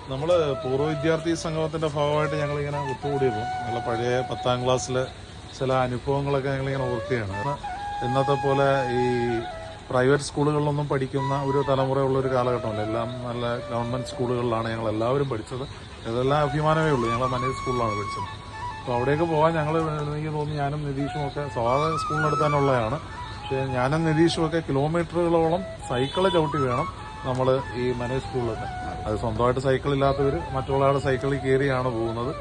നമ്മൾ പൂർവ്വ വിദ്യാർത്ഥി സംഗമത്തിന്റെ ഭാഗമായിട്ട് ഞങ്ങളിങ്ങനെ ഒത്തുകൂടിയപ്പോൾ ഞങ്ങൾ പഴയ 10ാം ക്ലാസ്സിലെ ചില അനുഭവങ്ങളൊക്കെ ഞങ്ങളിങ്ങനെ ഓർക്കുകയാണ്. ഇന്നത്തെ പോലെ ഈ പ്രൈവറ്റ് സ്കൂളുകളിലൊന്നും പഠിക്കുന്ന ഒരു തലമുറയുള്ള ഒരു കാലഘട്ടമല്ല. എല്ലാം നല്ല ഗവൺമെന്റ് സ്കൂളുകളിലാണ് ഞങ്ങൾ എല്ലാവരും പഠിച്ചത്. ഇതെല്ലാം അഭിമാനമേ ഉള്ളൂ. ഞങ്ങൾ മനേജ് സ്കൂളിലാണ് പഠിച്ചത്. അപ്പോൾ അവിടേക്ക് പോകാൻ ഞങ്ങൾ, എനിക്ക് തോന്നുന്നു ഞാനും നിതീഷും ഒക്കെ സ്വാഭാവിക സ്കൂളിനടുത്ത് തന്നെ ഉള്ളതാണ്. പക്ഷേ ഞാനും നിതീഷും ഒക്കെ കിലോമീറ്ററുകളോളം സൈക്കിള് ചവിട്ടി വേണം നമ്മൾ ഈ മനേജ് സ്കൂളിലൊക്കെ. അത് സ്വന്തമായിട്ട് സൈക്കിൾ ഇല്ലാത്തവർ മറ്റുള്ളവരുടെ സൈക്കിളിൽ കയറിയാണ് പോകുന്നത്.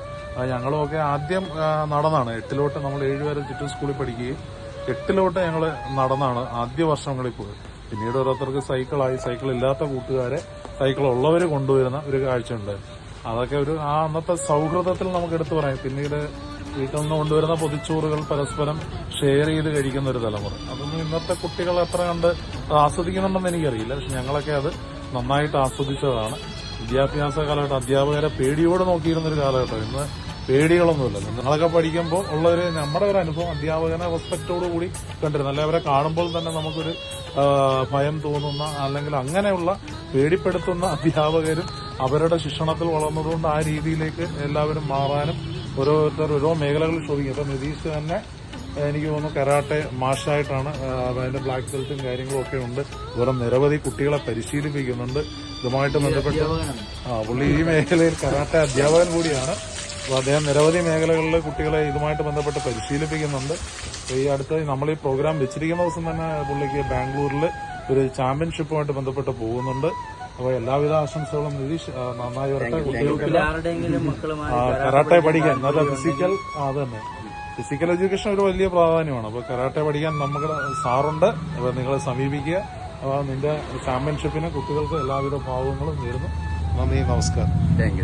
ഞങ്ങളുമൊക്കെ ആദ്യം നടന്നാണ് 8 നമ്മൾ 7 വരെ ചുറ്റും സ്കൂളിൽ പഠിക്കുകയും 8 ഞങ്ങൾ നടന്നാണ് ആദ്യ വർഷങ്ങളിൽ പോയത്. പിന്നീട് ഓരോരുത്തർക്ക് സൈക്കിളായി, സൈക്കിൾ ഇല്ലാത്ത കൂട്ടുകാരെ സൈക്കിൾ ഉള്ളവർ കൊണ്ടുവരുന്ന ഒരു കാഴ്ചയുണ്ടായിരുന്നു. അതൊക്കെ ഒരു അന്നത്തെ സൗഹൃദത്തിൽ നമുക്ക് എടുത്തു പറയാം. പിന്നീട് വീട്ടിൽ നിന്ന് കൊണ്ടുവരുന്ന പൊതിച്ചോറുകൾ പരസ്പരം ഷെയർ ചെയ്ത് കഴിക്കുന്ന ഒരു തലമുറ. അതൊന്നും ഇന്നത്തെ കുട്ടികൾ എത്ര കണ്ട് ആസ്വദിക്കുന്നുണ്ടെന്ന് എനിക്കറിയില്ല. പക്ഷെ ഞങ്ങളൊക്കെ അത് നന്നായിട്ട് ആസ്വദിച്ചതാണ്. വിദ്യാഭ്യാസ കാലഘട്ടം അധ്യാപകരെ പേടിയോട് നോക്കിയിരുന്നൊരു കാലഘട്ടം. ഇന്ന് പേടികളൊന്നുമില്ല. നിങ്ങളൊക്കെ പഠിക്കുമ്പോൾ ഉള്ളൊരു നമ്മുടെ ഒരു അനുഭവം അധ്യാപകനെ റെസ്പെക്റ്റോടു കൂടി കണ്ടിരുന്നു. അല്ലെ അവരെ കാണുമ്പോൾ തന്നെ നമുക്കൊരു ഭയം തോന്നുന്ന, അല്ലെങ്കിൽ അങ്ങനെയുള്ള പേടിപ്പെടുത്തുന്ന അധ്യാപകരും അവരുടെ ശിക്ഷണത്തിൽ വളർന്നതുകൊണ്ട് ആ രീതിയിലേക്ക് എല്ലാവരും മാറാനും ഓരോരുത്തർ ഓരോ മേഖലകളിൽ ശോഭിക്കും. ഇപ്പൊ നിതീഷ് തന്നെ എനിക്ക് തോന്നുന്നു കരാട്ടെ മാഷായിട്ടാണ്. അതിന്റെ ബ്ലാക്ക് ബെൽറ്റും കാര്യങ്ങളും ഒക്കെ ഉണ്ട്. വേറെ നിരവധി കുട്ടികളെ പരിശീലിപ്പിക്കുന്നുണ്ട്. ഇതുമായിട്ട് ബന്ധപ്പെട്ട് പുള്ളി ഈ മേഖലയിൽ കരാട്ടെ അധ്യാപകൻ കൂടിയാണ്. അപ്പോൾ അദ്ദേഹം നിരവധി മേഖലകളിൽ കുട്ടികളെ ഇതുമായിട്ട് ബന്ധപ്പെട്ട് പരിശീലിപ്പിക്കുന്നുണ്ട്. ഈ അടുത്ത് നമ്മൾ ഈ പ്രോഗ്രാം വെച്ചിരിക്കുന്ന ദിവസം തന്നെ പുള്ളിക്ക് ബാംഗ്ലൂരിൽ ഒരു ചാമ്പ്യൻഷിപ്പുമായിട്ട് ബന്ധപ്പെട്ട് പോകുന്നുണ്ട്. അപ്പോൾ എല്ലാവിധ ആശംസകളും നിതീഷ്. നന്നായി വരട്ടെ. കുട്ടികൾക്ക് കരാട്ടെ പഠിക്കാൻ നല്ല ഫിസിക്കൽ, അത് തന്നെ ഫിസിക്കൽ എഡ്യൂക്കേഷൻ ഒരു വലിയ പ്രാധാന്യമാണ്. അപ്പോൾ കരാട്ടെ പഠിക്കാൻ നമുക്ക് സാറുണ്ട്. അപ്പോൾ നിങ്ങളെ സമീപിക്കുക. അപ്പോൾ നിന്റെ ചാമ്പ്യൻഷിപ്പിന് കുട്ടികൾക്ക് എല്ലാവിധ ഭാവങ്ങളും നേരുന്നു. നന്ദി, നമസ്കാരം. Thank you.